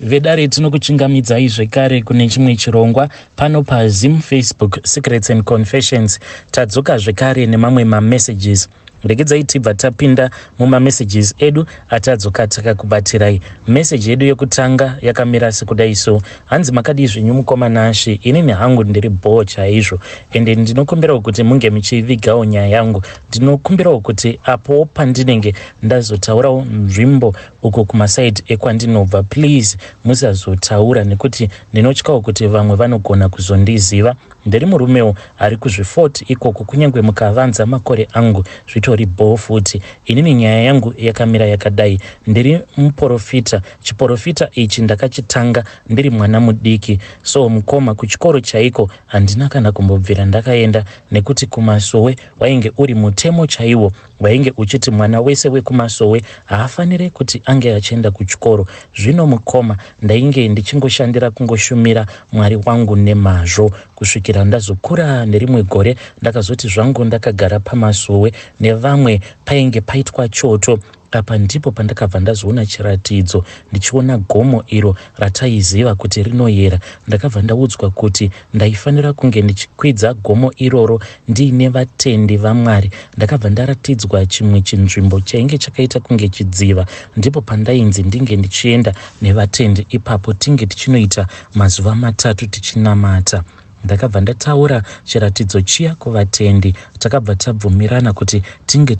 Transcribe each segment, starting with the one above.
Vedare tinokuchingamidzai zvekare kune chimwe chirongwa pano paZim Facebook Secrets and Confessions. Tadzoka zvekare nemamwe mamessages. Regedzai tibva tapinda mumamessages edu atadzoka takakubatirai. Message edu yekutanga yakamira sekudai so. Hanzi makadi zvinyu mukomana Ashe, inini hangu ndiri boo chaizvo. Ende ndinokumbirawo kuti munge muchivigawo nyaya yangu. Ndinokumbirawo kuti apo pandinenge ndazotaurawo nzvimbo uko kumasaidi ekwandinobva, please musazotaura nekuti ndinotyawo kuti vamwe vanogona kuzondiziva. Ndiri murumewo ari kuzvifort ikoko, kunyange mukavanza makore angu zvitori boo futi. Inini nyaya yangu yakamira yakadai. Ndiri muprofita. Chiprofita ichi ndakachitanga ndiri mwana mudiki. So mukoma kuchikoro chaiko handina kana kumbobvira ndakaenda, nekuti kumasowe wainge uri mutemo chaiwo, wainge uchiti mwana wese wekumasowe haafanire kuti ange achienda kuchikoro. Zvino mukoma ndainge ndichingoshandira kungoshumira Mwari wangu nemazvo kusvikira ndazokura nerimwe gore ndakazoti zvangu ndakagara pamasowe nevamwe painge paitwa choto. Apa ndipo pandakabva ndazoona chiratidzo, ndichiona gomo iro rataiziva kuti rinoyera. Ndakabva ndaudzwa kuti ndaifanira kunge ndichikwidza gomo iroro ndiine vatendi vaMwari. Ndakabva ndaratidzwa chimwe chinzvimbo chainge chakaita kunge chidziva. Ndipo pandainzi ndinge ndichienda nevatendi ipapo tinge tichinoita mazuva 3 tichinamata. Ndakabva ndataura chiratidzo chiya kuvatendi. Takabva tabvumirana kuti tinge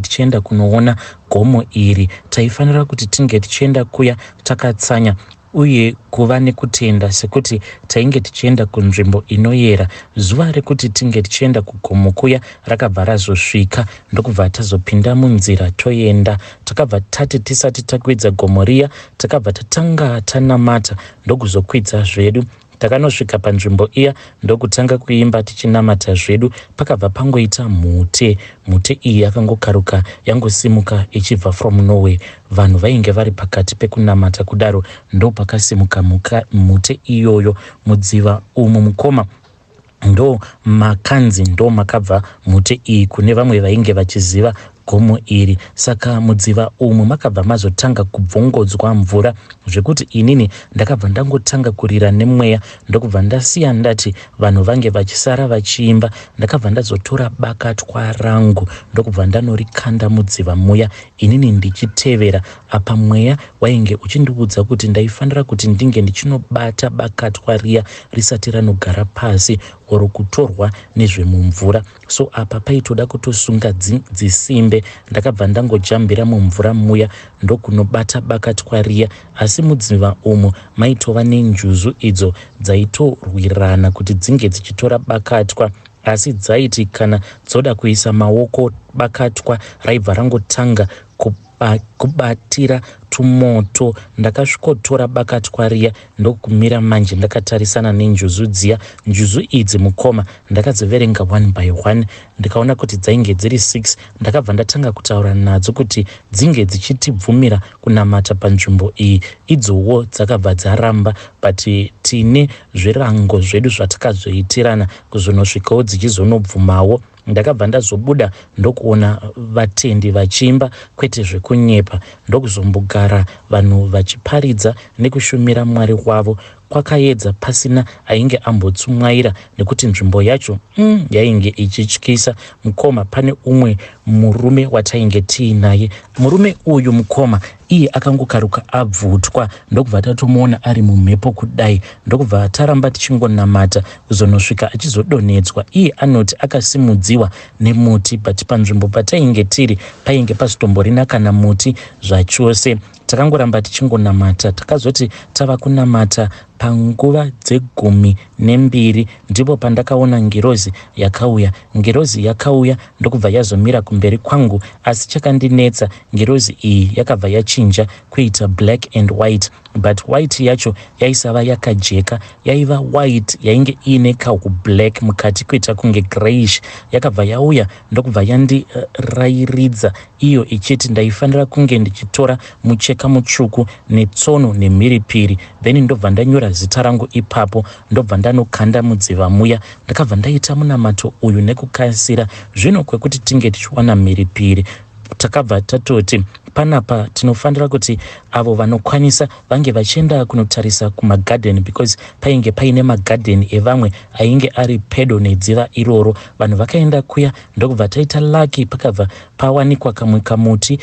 tichienda kunoona gomo iri. Taifanira kuti tinge tichienda kuya takatsanya uye kuva nekutenda sekuti tainge tichienda kunzvimbo inoyera. Zuva rekuti tinge tichienda kugomo kuya rakabva razosvika, ndokubva tazopinda munzira toenda. Takabva tati tisati takwidza gomo riya, takabva tatanga tanamata ndokuzokwidza zvedu. Takanosvika panzvimbo iya ndokutanga kuimba tichinamata zvedu, pakabva pangoita mhute. Mhute iyi yakangokaruka yangosimuka ichibva from nowhere. Vanhu vainge vari pakati pekunamata kudaro ndo pakasimuka mhute iyoyo. Mudziva umu mukoma ndo makanzi ndo makabva mhute iyi kune vamwe vainge vachiziva gomo iri. Saka mudziva umu makabva mazotanga kubvongodzwa mvura zvekuti inini ndakabva ndangotanga kurira nemweya, ndokubva ndasiya ndati vanhu vange vachisara vachiimba. Ndakabva ndazotora bakatwa rangu ndokubva ndanorikanda mudziva muya, inini ndichitevera. Apa mweya wainge uchindiudza kuti ndaifanira kuti ndinge ndichinobata bakatwa riya risati ranogara pasi oro kutorwa nezvemumvura. So apa paitoda kutosunga dzisimbe. Ndakabva ndangojambira mumvura muya ndokunobata bakatwa riya, asi mudziva umu maitova nenjuzu idzo dzaitorwirana kuti dzinge dzichitora bakatwa, asi dzaiti kana dzoda kuisa maoko bakatwa raibva rangotanga kubatira tumoto. Ndakasvikotora bakatwa riya ndokumira manje ndakatarisana nenjuzu dziya. Njuzu idzi mukoma ndakadziverenga 1 by 1 ndikaona kuti dzainge dziri 6. Ndakabva ndatanga kutaura nadzo kuti dzinge dzichitibvumira kunamata panzvimbo iyi. Idzowo dzakabva dzaramba, but tine zvirango zvedu zvatakazoitirana kuzonosvikawo dzichizonobvumawo. Ndakabva ndazobuda ndokuona vatendi vachiimba kwete zvekunyepa, ndokuzombogara vanhu vachiparidza nekushumira Mwari wavo. Kwakaedza pasina ainge ambotsumwaira nekuti nzvimbo yacho yainge ichityisa. Mukoma pane umwe murume watainge tiinaye. Murume uyu mukoma iye akangokaruka abvutwa, ndokubva tatomuona ari mumhepo kudai. Ndokubva taramba tichingonamata kuzonosvika achizodonhedzwa. Iye anoti akasimudziwa nemuti, but panzvimbo patainge tiri painge pasitomborina kana muti zvachose. Takangoramba tichingonamata. Takazoti tava kunamata panguva dze12 ndipo pandakaona ngirozi yakauya. Ngirozi yakauya ndokubva yazomira kumberi kwangu, asi chakandinetsa ngirozi iyi yakabva yachinja kuita black and white, but white yacho yaisava yakajeka, yaiva white yainge iine black mukati kuita kunge grayish. Yakabva yauya ndokubva yandirairidza iyo ichiti ndaifanira kunge ndichitora mucheka mutsvuku netsono nemhiripiri. Then ndobva ndanyora zita rangu ipapo, ndobva ndanokanda mudziva muya. Ndakabva ndaita munamato uyu nekukasira. Zvino kwekuti tinge tichiwana mhiripiri takabva tatoti panapa tinofanira kuti avo vanokwanisa vange vachienda kunotarisa kumagadheni, because painge paine magadheni evamwe ainge ari pedo nedziva iroro. Vanhu vakaenda kuya ndokubva taita laki pakabva pawanikwa kamwe kamuti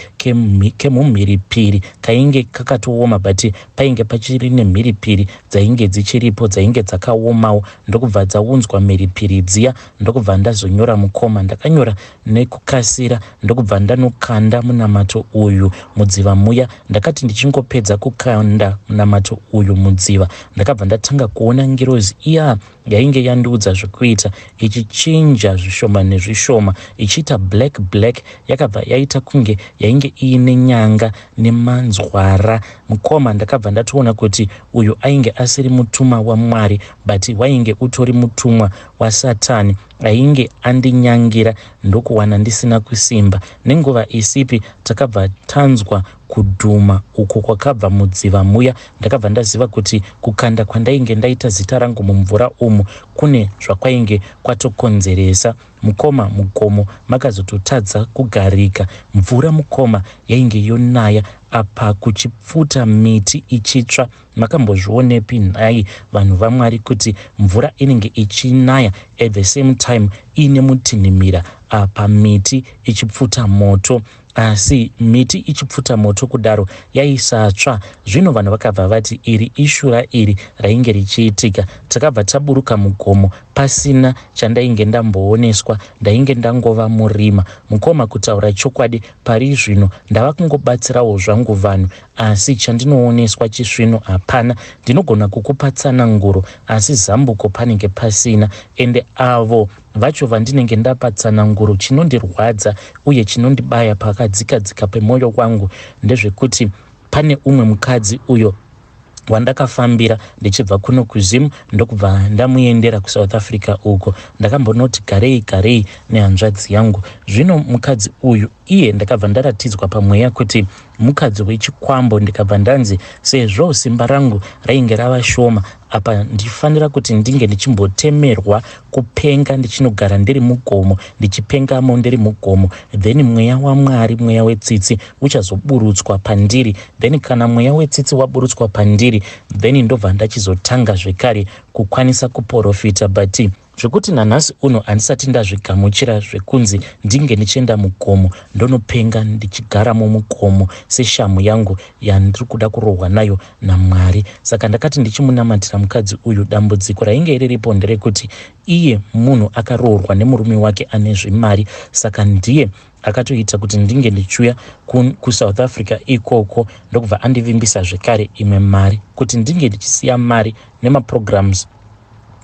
kemumhiripiri kainge kakatooma, but painge pachiri nemhiripiri dzainge dzichiripo dzainge dzakaomawo, ndokubva dzaunzwa mhiripiri dziya. Ndokubva ndazonyora mukoma, ndakanyora nekukasira, ndokubva ndanokanda munamato uyu mudziva muya. Ndakati ndichingopedza kukanda munamato uyu mudziva, ndakabva ndatanga kuona ngirozi iya yainge yandiudza zvekuita, ichichinja zvishoma nezvishoma, ichiita black yakabva yaita kunge yainge iine nyanga nemanzwara. Mukoma ndakabva ndatoona kuti uyu ainge asiri mutumwa waMwari, but wainge utori mutumwa waSatani ainge andinyangira ndokuwana ndisina kusimba. Nenguva isipi takabva tanzwa kudhuma uko kwakabva mudziva muya. Ndakabva ndaziva kuti kukanda kwandainge ndaita zita rangu mumvura umu kune zvakwainge kwatokonzeresa. Mukoma mugomo makazototadza kugarika. Mvura mukoma yainge yonaya apa kuchipfuta miti ichitsva. Makambozvionepi nhai vanhu vaMwari kuti mvura inenge ichinaya at the same time ine mutinhimira apa miti ichipfuta moto? Asi miti ichipfuta moto kudaro yaisatsva. Zvino vanhu vakabva vati iri ishura iri rainge richiitika. Takabva taburuka mugomo pasina chandainge ndambooneswa, ndainge ndangova murima. Mukoma kutaura chokwadi, pari zvino ndava kungobatsirawo zvangu vanhu, asi chandinooneswa chisvino hapana. Ndinogona kukupatsana nguro, asi zambuko panenge pasina. Ende avo vacho vandinenge ndapatsana nguro, chinondirwadza uye chinondibaya pakadzika pemoyo wangu ndezvekuti pane umwe mukadzi uyo wandakafambira ndichibva kuno kuZimu ndokubva ndamuendera kuSouth Africa uko. Ndakambonoti garei nehanzvadzi yangu. Zvino mukadzi uyu iye ndakabva ndaratidzwa pamweya kuti mukadzi wechikwambo. Ndikabva ndanzi sezvo simba rangu rainge rava shoma apa ndifanira kuti ndinge ndichimbotemerwa kupenga ndichinogara ndiri mugomo, ndichipengamo ndiri mugomo, then mweya waMwari, mweya wetsitsi uchazoburutswa pandiri. Then kana mweya wetsitsi waburutswa pandiri, then ndobva ndachizotanga zvekare kukwanisa kuprofita. But zvekuti nanhasi uno handisati ndazvigamuchira zvekunzi ndinge ndichienda mugomo ndonopenga ndichigaramo mugomo seshamu yangu yandiri kuda kurohwa nayo naMwari. Saka ndakati ndichimunamatira mukadzi uyu, dambudziko rainge riripo nderekuti iye munhu akarohwa nemurume wake ane zvimari. Saka ndiye akatoita kuti ndinge ndichiuya kuSouth Africa ikoko ndokubva andivimbisa zvekare imwe mari kuti ndinge ndichisiya mari nemaprograms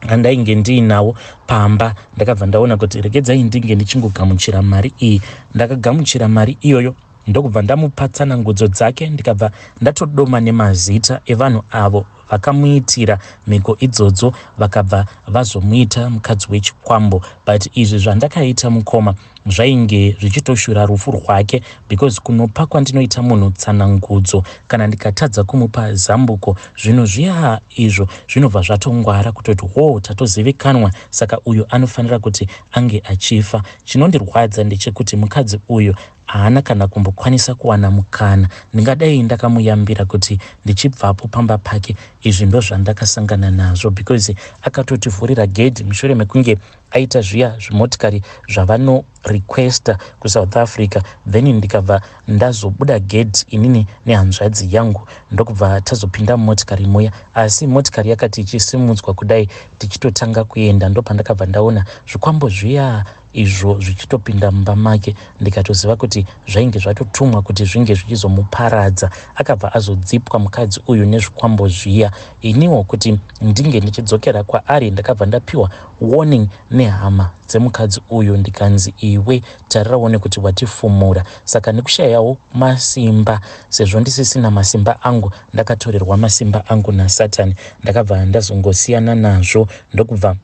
andainge ndiinawo pamba. Ndakabva ndaona kuti regedzai ndinge ndichingogamuchira mari iyi. Ndakagamuchira mari iyoyo ndokubva ndamupatsana ngudzo dzake, ndikabva ndatodoma nemazita evanhu avo vakamuitira mhiko idzodzo, vakabva vazomuita mukadzi wechikwambo. But izvi zvandakaita mukoma zvainge zvichitoshura rufu rwake, because kunopa kwandinoita munhu tsanangudzo kana ndikatadza kumupa zambuko, zvino zviya izvo zvinobva zvatongwara kutoti tatozivikanwa, saka uyu anofanira kuti ange achifa. Chinondirwadza ndechekuti mukadzi uyu haana kana kumbokwanisa kuwana mukana. Ndingadai ndakamuyambira kuti ndichibvapo pamba pake. Izvi ndo zvandakasangana nazvo, because akatotivhurira gedhi mushure mekunge aita zviya zvimotikari zvavano requesta kuSouth Africa. Then ndikabva ndazobuda gedhi inini nehanzvadzi yangu ndokubva tazopinda mumotikari muya, asi motikari yakati ichisimudzwa kudai tichitotanga kuenda, ndopandakabva ndaona zvikwambo zviya izvo zvichitopinda mumba make. Ndikatoziva kuti zvainge zvatotumwa kuti zvinge zvichizomuparadza. Akabva azodzipwa mukadzi uyu nezvikwambo zviya. Iniwo kuti ndinge ndichidzokera kwaari ndakabva ndapiwa warning nehama dzemukadzi uyu, ndikanzi iwe tariraone kuti watifumura. Saka nekushayawo masimba, sezvo ndisisina masimba angu, ndakatorerwa masimba angu naSatani. Ndakabva ndazongosiyana nazvo ndokubva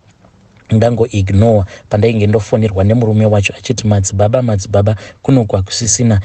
ndango ignore pandainge ndofonerwa nemurume wacho achiti madzibaba kunogwa kusisina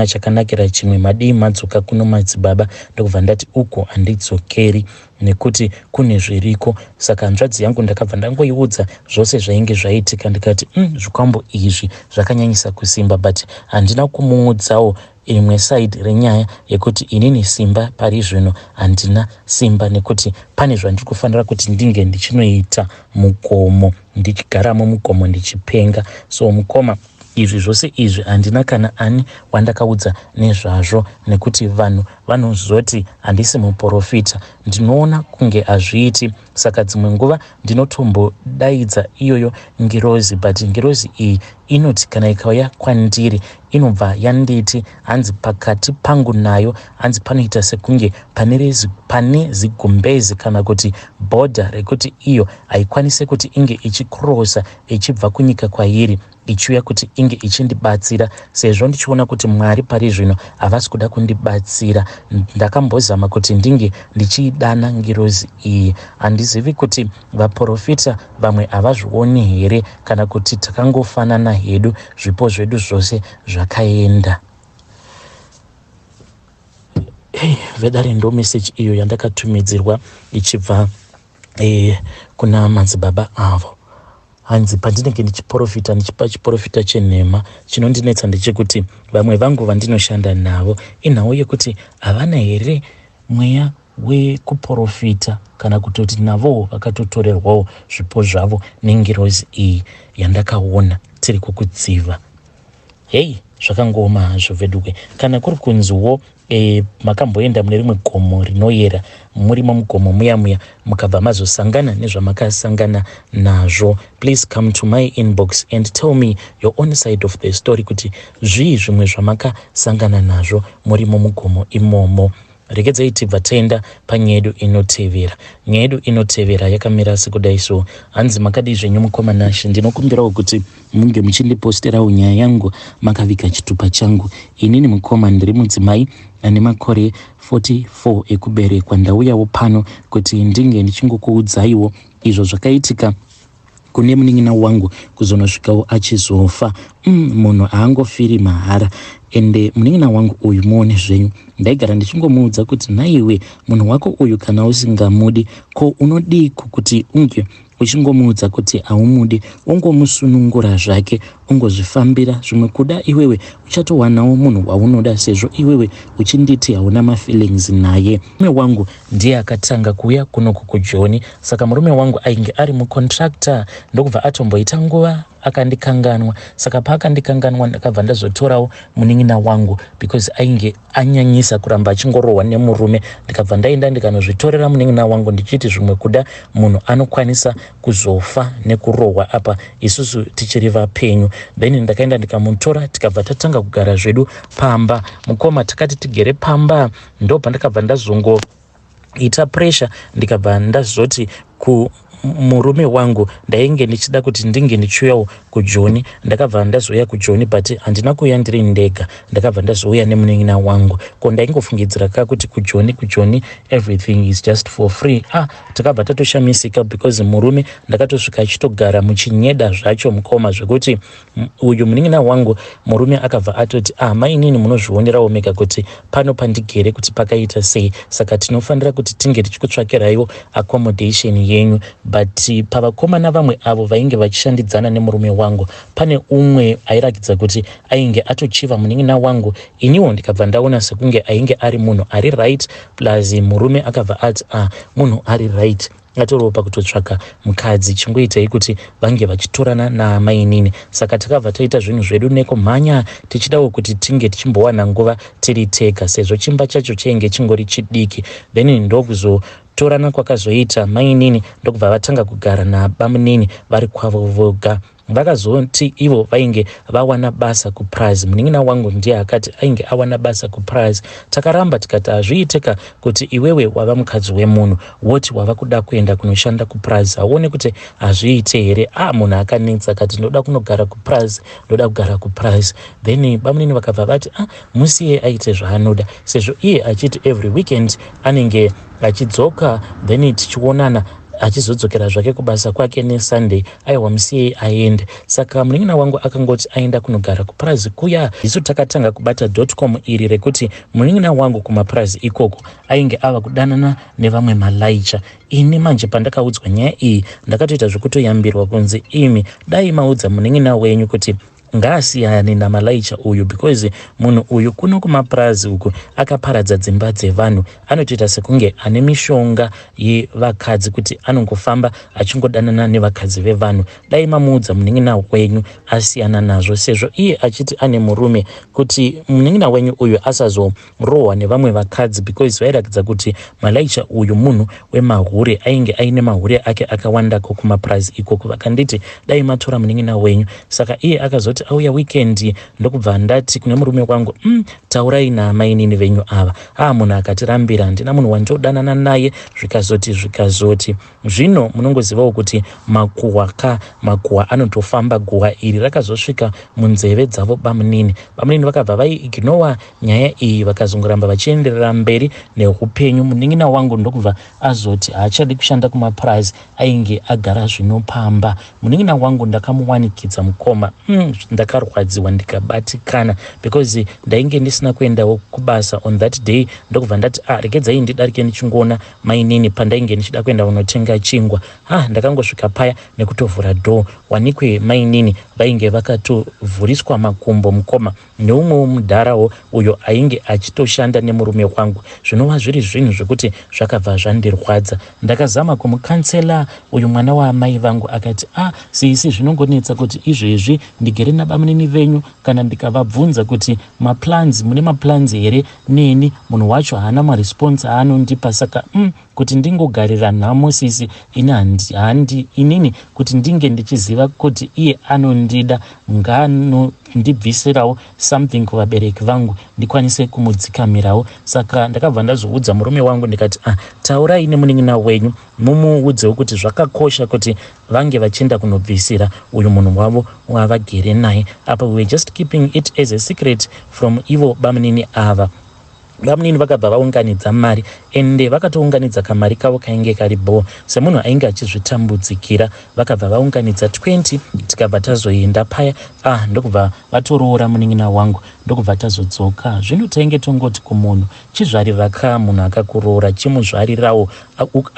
chakanakira chimwe, madii madzoka kuno madzibaba. Ndokubva ndati uko handidzokeri nekuti kune zviriko. Saka hanzvadzi yangu ndakabva ndangoiudza zvose zvainge zvaitika. Ndikati zvikwambo izvi zvakanyanyisa kusimba, but handina kumuudzawo imwe side renyaya yekuti inini simba pari zvino handina simba, nekuti pane zvandiri kufanira kuti ndinge ndichinoita mugomo, ndichigaramo mugomo ndichipenga. So mukoma, izvi zvose izvi handina kana ani wandakaudza nezvazvo, nekuti vanhu vanozoti handisi muprofita, ndinoona kunge hazviiti. Saka dzimwe nguva ndinotombodaidza iyoyo ngirozi, but ngirozi iyi inoti kana ikauya kwandiri inobva yanditi hanzi pakati pangu nayo hanzi panoita sekunge pane zigumbezi kana kuti bhodha rekuti iyo haikwanise kuti inge ichikrosa ichibva kunyika kwairi ichiuya kuti inge ichindibatsira, sezvo ndichiona kuti Mwari pari zvino havasi kuda kundibatsira. Ndakambozama kuti ndinge ndichidana ngirozi iyi. Handizivi kuti vaprofita vamwe havazvioni here kana kuti takangofanana hedu, zvipo zvedu zvose zvakaenda. Vedare ndo message iyo yandakatumidzirwa ichibva kuna madzibaba avo. Hanzi pandinenge ndichiprofita ndichipa chiprofita chenhema, chinondinetsa ndechekuti vamwe vangu vandinoshanda navo inhau yekuti havana here mweya wekuprofita, kana kutoti navo vakatotorerwawo zvipo zvavo nengirozi iyi yandakaona tiri kukudziva. Zvakangooma hazvo vedukwe. Kana kuri kunziwo makamboenda mune rimwe gomo rinoyera, murimo mugomo muya mukabva mazosangana nezvamakasangana nazvo, please come to my inbox and tell me your own side of the story, kuti zvii zvimwe zvamakasangana nazvo murimo mugomo imomo. Regedzai tibva taenda panyaya yedu inotevera. Nyaya yedu inotevera yakamira sekudai so. Hanzi makadii zvenyu mukoma Nashe, ndinokumbirawo kuti munge muchindiposterawo nyaya yangu makavika chitupa changu. Inini mukoma ndiri mudzimai ane makore 44 ekuberekwa. Ndauyawo pano kuti ndinge ndichingokuudzaiwo izvo zvakaitika kune munin'ina wangu kuzonosvikawo achizofa. Munhu haangofiri mahara. Ende munin'ina wangu uyu muone zvenyu, ndaigara ndichingomuudza kuti naiwe munhu wako uyu kana usingamudi, ko unodii kuti unge uchingomuudza kuti haumudi, ungomusunungura zvake, ungozvifambira. Zvimwe kuda iwewe uchatowanawo munhu waunoda, sezvo iwewe uchinditi hauna mafeelings naye. Murume wangu ndiye akatanga kuuya kunoku kuJoni, saka murume wangu ainge ari mucontractor, ndokubva atomboita nguva akandikanganwa. Saka paakandikanganwa ndakabva ndazotorawo munin'ina wangu because ainge anyanyisa kuramba achingorohwa nemurume. Ndikabva ndaenda ndikanozvitorera munin'ina wangu ndichiti zvimwe kuda munhu anokwanisa kuzofa nekurohwa apa isusu tichiri vapenyu. Then ndakaenda ndikamutora tikabva tatanga kugara zvedu pamba. Mukoma takati tigere pamba ndo pandakabva ndazongoita pressure, ndikabva ndazoti murume wangu ndainge ndichida kuti ndinge ndichiuyawo kuJoni. Ndakabva ndazoya kuJoni but handina kuuya ndiri ndega, ndakabva ndazouya nemunin'ina wangu. Ko ndaingofungidzira kuti kuJoni everything is just for free. Takabva tatoshamisika because murume ndakatosvika achitogara muchinyeda zvacho mukoma, zvekuti uyu munin'ina wangu murume akabva atoti mainini munozvionerawo mega kuti pano pandigere kuti pakaita sei, saka tinofanira kuti tinge tichikutsvakiraiwo accommodation yenyu. But pavakomana vamwe avo vainge vachishandidzana nemurume wangu, pane umwe airakidza kuti ainge atochiva munin'ina wangu. Iniwo ndikabva ndaona sekunge ainge ari munhu ari right, plus murume akabva ati munhu ari right, atoriwo pakutotsvaka mukadzi, chingoitai kuti vange vachitorana namainini. Saka takabva taita zvinhu zvedu nekumhanya tichidawo kuti tinge tichimbowana nguva tiri tega, sezvo chimba chacho chainge chingori chidiki. Then ndokuzotorana kwakazoita mainini ndokubva vatanga kugara nabamunini vari kwavo voga. Vakazoti ivo vainge vawana basa kuPrazi. Munin'ina wangu ndiye akati ainge awana basa kuPrazi. Takaramba tikati hazviiteka kuti iwewe wava mukadzi wemunhu woti wava kuda kuenda kunoshanda kuPrazi, hauone kuti hazviite here? Munhu akanetsa akati ndoda kunogara kuPrazi, ndoda kugara kuPrazi. Then bamunini vakabva vati musiye aite zvaanoda, sezvo iye achiti every weekend anenge achidzoka then tichionana achizodzokera zvake kubasa kwake neSunday aiwa musiyei aende. Saka munin'ina wangu akangoti aenda kunogara kupurazi kuya. Isu takatanga kubata .com iri rekuti munin'ina wangu kumapurazi ikoko ainge ava kudanana nevamwe malaicha. Ini manje pandakaudzwa nyaya iyi ndakatoita zvokutoyambirwa kunzi imi dai maudza munin'ina wenyu kuti ngaasiyane namalaicha uyu, because munhu uyu kuno kumapurazi uku akaparadza dzimba dzevanhu. Anotoita sekunge ane mishonga yevakadzi kuti anongofamba achingodanana nevakadzi vevanhu. Dai mamuudza munin'ina wenyu asiyana nazvo, sezvo iye achiti ane murume, kuti munin'ina wenyu uyu asazorohwa nevamwe vakadzi, because vairakidza kuti malaicha uyu munhu wemahure, ainge aine mahure ake akawandako kumapurazi ikoko. Vakanditi dai matora munin'ina wenyu. Saka iye akazoti auya weekend ndokubva ndati kune murume wangu, taurai namainini venyu ava. Munhu akatirambira, handina munhu wandodanana naye zvikazoti. Zvino munongozivawo kuti makuhwa anotofamba. Guhwa iri rakazosvika munzeve dzavo bamunini vakabva vaiignowa nyaya iyi, vakazongoramba vachienderera mberi neupenyu. Munin'ina wangu ndokubva azoti haachadi kushanda kumapurazi, ainge agara zvinopamba. Munin'ina wangu ndakamuwanikidza mukoma, ndakarwadziwa ndikabatikana, because ndainge ndisina kuendawo kubasa on that day. Ndokubva ndati regedzai ndidarike ndichingona mainini pandainge ndichida kuenda kunotenga chingwa. Ndakangosvika paya nekutovhura dhoo, wanikwe mainini vainge vakatovhuriswa makumbo mukoma neumwewo mudharawo uyo ainge achitoshanda nemurume wangu. Zvinova zviri zvinhu zvekuti zvakabva zvandirwadza. Ndakazama kumukansela uyu mwana waamai vangu, akati sisi zvinongonetsa kuti izvezvi ndigere nabamunini venyu, kana ndikavabvunza kuti mune maplans here neni, munhu wacho haana maresponse aanondipa. Saka kuti ndingogarira nhamo sisi inini kuti ndinge ndichiziva kuti iye anondida, ndibvisirawo something kuvabereki vangu ndikwanise kumudzikamirawo. Saka ndakabva ndazoudza murume wangu ndikati taurai nemunin'ina wenyu mumuudzewo kuti zvakakosha kuti vange vachienda kunobvisira uyu munhu wavo wavagere naye. Apa we were just keeping it as a secret from ivo bamunini ava. Bamunini vakabva vaunganidza mari, ende vakatounganidza kamari kavo kainge karibo semunhu ainge achizvitambudzikira. Vakabva vaunganidza 20, tikabva tazoenda paya. Ndokubva vatoroora munin'ina wangu, ndokubva tazodzoka. Zvino tainge tongoti kumunhu, chizvarira munhu akakuroora, chimuzvarirawo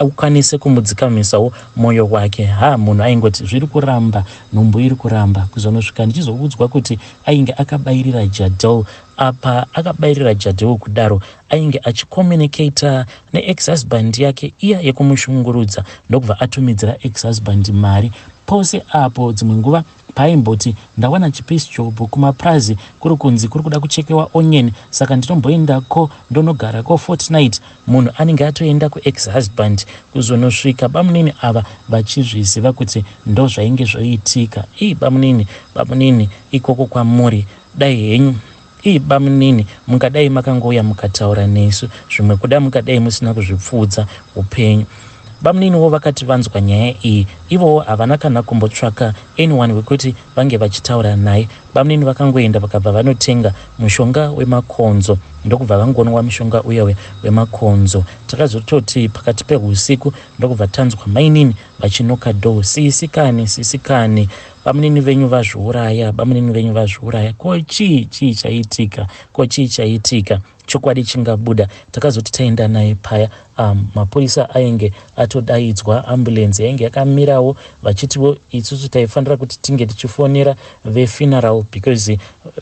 ukwanise kumudzikamisawo mwoyo wake. Munhu aingoti zviri kuramba, nhumbu iri kuramba, kuzonosvika ndichizoudzwa kuti ainge akabayirira Jadel. Apa akabayirira Jadel kudaro ainge achicommunicata neex-husband yake iya yekumushungurudza, ndokubva atumidzira ex-husband mari. Pose apo dzimwe nguva paimboti ndawana chipisi chobu kumapurazi kuri kunzi kuri kuda kuchekewa onion, saka ndinomboendako ndonogarako fortnight. Munhu anenge atoenda kuex-husband kuzonosvika bamunini ava vachizviziva kuti ndo zvainge zvoitika. Bamunini ikoko kwamuri, dai henyu bamunini mungadai makangouya mukataura nesu, zvimwe kuda mungadai musina kuzvipfuudza upenyu. Bamuniniwo vakati vanzwa nyaya iyi, ivowo havana kana kumbotsvaka anyone wekuti vange vachitaura naye. Bamunini vakangoenda vakabva vanotenga mushonga wemakonzo, ndokubva vangonwa mushonga uya wemakonzo. Takazototi pakati peusiku ndokubva tanzwa mainini vachinoka dhoo, sisikani bamunini venyu vazviuraya. Ko chii chaitika? Chokwadi chingabuda. Takazoti taenda naye paya, mapurisa ainge atodaidzwa, ambulensi yainge yakamirawo vachitiwo isusu taifanira kuti tinge tichifonera vefuneral, because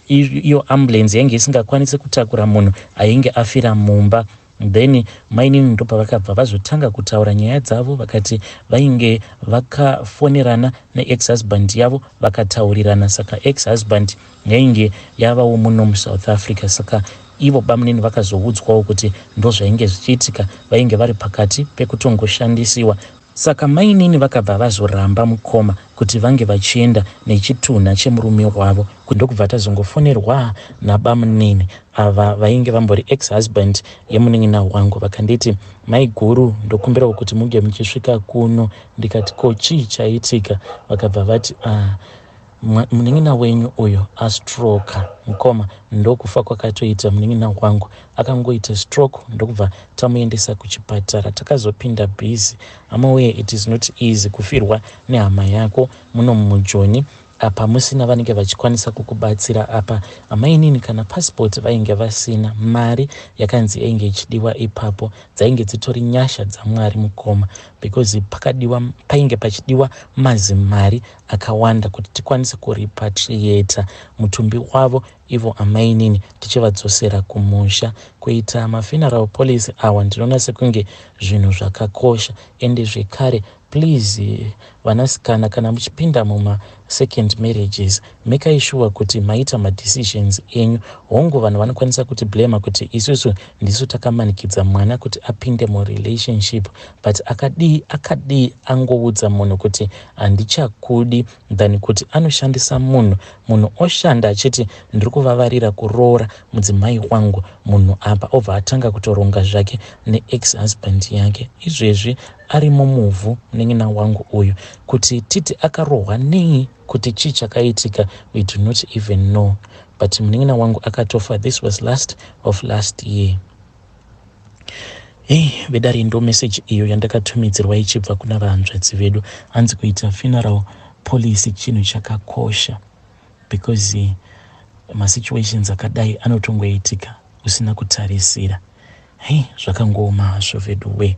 iyo ambulensi yainge isingakwanisi kutakura munhu ainge afira mumba. Then mainini ndo pavakabva vazotanga kutaura nyaya dzavo, vakati vainge vakafonerana neex-husband yavo vakataurirana. Saka ex-husband yainge yavawo muno muSouth Africa. Saka ivo bamunini vakazoudzwawo kuti ndo zvainge zvichiitika, vainge vari pakati pekutongoshandisiwa. Saka mainini vakabva vazoramba mukoma kuti vange vachienda nechitunha chemurume wavo. Ndokubva tazongofonerwa nabamunini ava vainge vambori ex-husband yemunin'ina wangu, vakanditi maiguru ndokumbirawo kuti muge muchisvika kuno. Ndikati ko chii chaitika? Vakabva vati munin'ina wenyu uyo astroka mukoma, ndokufa kwakatoita munin'ina wangu. Akangoita stroke ndokubva tamuendesa kuchipatara. Takazopinda bhizi. Hama weye, it is not easy kufirwa nehama yako muno mujoni apa musina vanenge vachikwanisa kukubatsira apa. Amainini kana passport vainge vasina, mari yakanzi ainge ichidiwa ipapo dzainge dzitori nyasha dzaMwari mukoma, because painge pachidiwa mazimari akawanda kuti tikwanise kuripatriata mutumbi wavo ivo amainini tichivadzosera kumusha. Kuita mafuneral policy awa ndinoona sekunge zvinhu zvakakosha. Ende zvekare, please vanasikana kana muchipinda second marriages, make sure kuti maita madecisions enyu. Hongu vanhu vanokwanisa kuti blame kuti isusu ndisu takamanikidza mwana kuti apinde relationship, but akadi angoudza munhu kuti handichakudi than kuti anoshandisa munhu oshanda achiti ndiri kuvavarira kuroora mudzimai wangu, munhu apa obva atanga kutoronga zvake neex husband yake. Izvezvi arimo muvhu munin'ina wangu uyu kuti titi akarohwa nei, kuti chii chakaitika, we do not even know, but munin'ina wangu akatofa. This was last year. Vedari ndo message iyo yandakatumidzirwa ichibva kuna vahanzvadzi vedu. Hanzi kuita funeral policy chinhu chakakosha, because masituations akadai anotongoitika usina kutarisira. Zvakangooma hazvo vedu we.